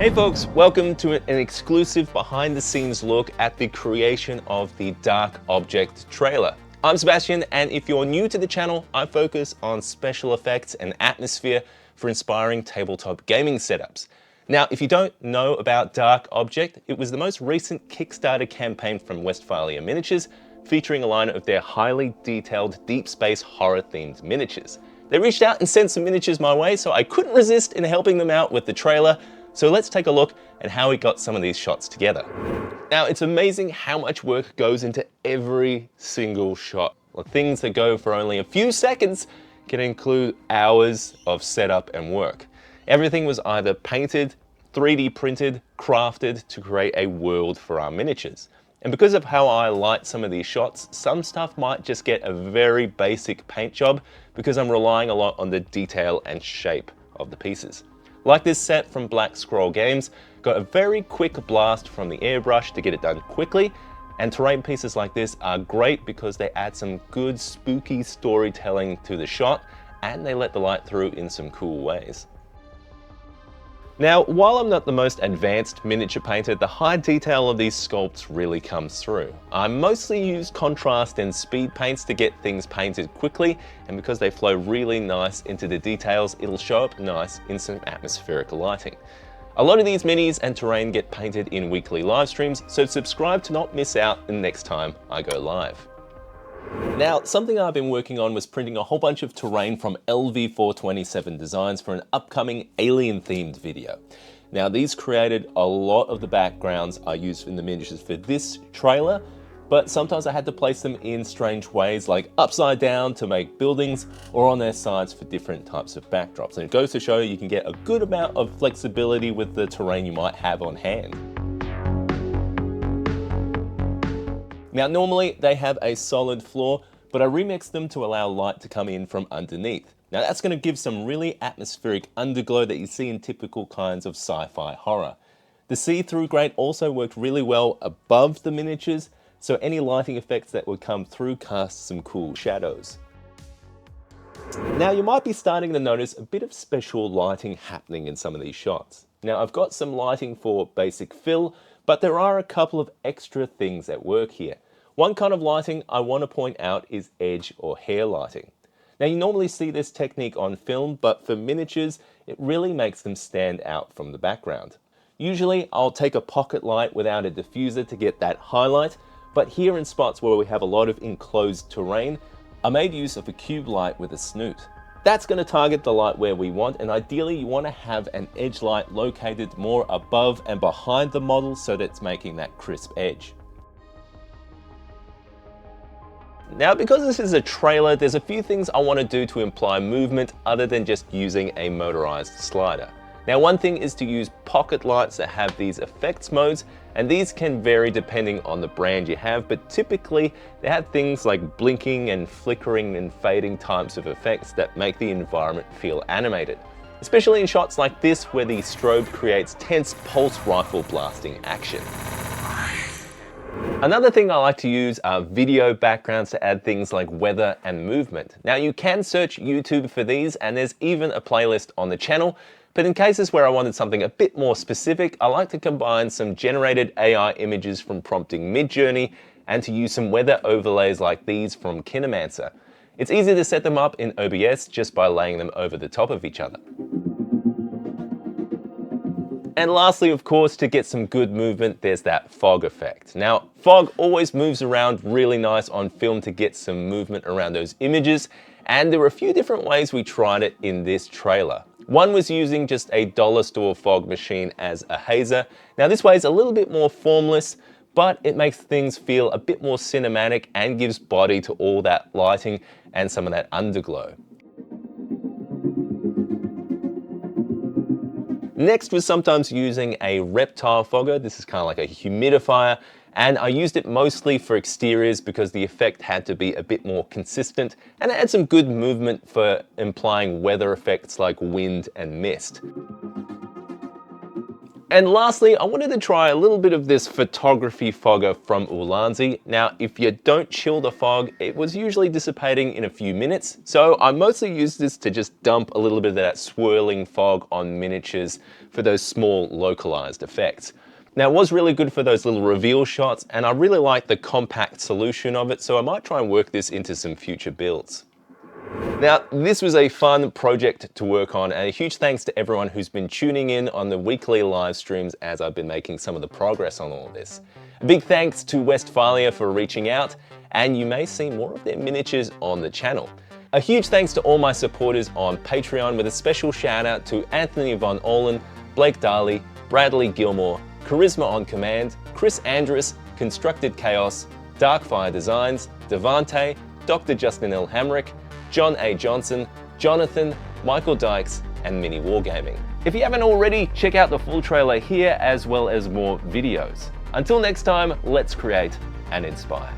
Hey folks, welcome to an exclusive behind the scenes look at the creation of the Dark Object trailer. I'm Sebastian, and if you're new to the channel, I focus on special effects and atmosphere for inspiring tabletop gaming setups. Now, if you don't know about Dark Object, it was the most recent Kickstarter campaign from Westphalia Miniatures, featuring a line of their highly detailed deep space horror themed miniatures. They reached out and sent some miniatures my way, so I couldn't resist in helping them out with the trailer. So let's take a look at how we got some of these shots together. Now, it's amazing how much work goes into every single shot. Well, things that go for only a few seconds can include hours of setup and work. Everything was either painted, 3D printed, crafted to create a world for our miniatures. And because of how I light some of these shots, some stuff might just get a very basic paint job because I'm relying a lot on the detail and shape of the pieces. Like this set from Black Scroll Games, got a very quick blast from the airbrush to get it done quickly, and terrain pieces like this are great because they add some good spooky storytelling to the shot, and they let the light through in some cool ways. Now, while I'm not the most advanced miniature painter, the high detail of these sculpts really comes through. I mostly use contrast and speed paints to get things painted quickly, and because they flow really nice into the details, it'll show up nice in some atmospheric lighting. A lot of these minis and terrain get painted in weekly live streams, so subscribe to not miss out the next time I go live. Now, something I've been working on was printing a whole bunch of terrain from LV427 Designs for an upcoming alien-themed video. Now, these created a lot of the backgrounds I used in the miniatures for this trailer, but sometimes I had to place them in strange ways, like upside down to make buildings, or on their sides for different types of backdrops. And it goes to show you can get a good amount of flexibility with the terrain you might have on hand. Now, normally they have a solid floor, but I remixed them to allow light to come in from underneath. Now, that's going to give some really atmospheric underglow that you see in typical kinds of sci-fi horror. The see-through grate also worked really well above the miniatures, so any lighting effects that would come through cast some cool shadows. Now, you might be starting to notice a bit of special lighting happening in some of these shots. Now, I've got some lighting for basic fill, but there are a couple of extra things at work here. One kind of lighting I want to point out is edge or hair lighting. Now, you normally see this technique on film, but for miniatures, it really makes them stand out from the background. Usually, I'll take a pocket light without a diffuser to get that highlight, but here in spots where we have a lot of enclosed terrain, I made use of a cube light with a snoot. That's going to target the light where we want, and ideally you want to have an edge light located more above and behind the model so that it's making that crisp edge. Now, because this is a trailer, there's a few things I want to do to imply movement other than just using a motorized slider. Now, one thing is to use pocket lights that have these effects modes, and these can vary depending on the brand you have, but typically they have things like blinking and flickering and fading types of effects that make the environment feel animated, especially in shots like this where the strobe creates tense pulse rifle blasting action. Another thing I like to use are video backgrounds to add things like weather and movement. Now, you can search YouTube for these, and there's even a playlist on the channel, but in cases where I wanted something a bit more specific, I like to combine some generated AI images from prompting Midjourney and to use some weather overlays like these from Kinemancer. It's easy to set them up in OBS just by laying them over the top of each other. And lastly, of course, to get some good movement, there's that fog effect. Now, fog always moves around really nice on film to get some movement around those images, and there were a few different ways we tried it in this trailer. One was using just a dollar store fog machine as a hazer. Now, this way is a little bit more formless, but it makes things feel a bit more cinematic and gives body to all that lighting and some of that underglow. Next was sometimes using a reptile fogger. This is kind of like a humidifier, and I used it mostly for exteriors because the effect had to be a bit more consistent, and it had some good movement for implying weather effects like wind and mist. And lastly, I wanted to try a little bit of this photography fogger from Ulanzi. Now, if you don't chill the fog, it was usually dissipating in a few minutes. So I mostly used this to just dump a little bit of that swirling fog on miniatures for those small localized effects. Now, it was really good for those little reveal shots, and I really like the compact solution of it, so I might try and work this into some future builds. Now, this was a fun project to work on, and a huge thanks to everyone who's been tuning in on the weekly live streams as I've been making some of the progress on all of this. A big thanks to Westphalia for reaching out, and you may see more of their miniatures on the channel. A huge thanks to all my supporters on Patreon, with a special shout out to Anthony Von Olen, Blake Darley, Bradley Gilmore, Charisma on Command, Chris Andrus, Constructed Chaos, Darkfire Designs, Devante, Dr. Justin L. Hamrick, John A. Johnson, Jonathan, Michael Dykes, and Mini Wargaming. If you haven't already, check out the full trailer here as well as more videos. Until next time, let's create and inspire.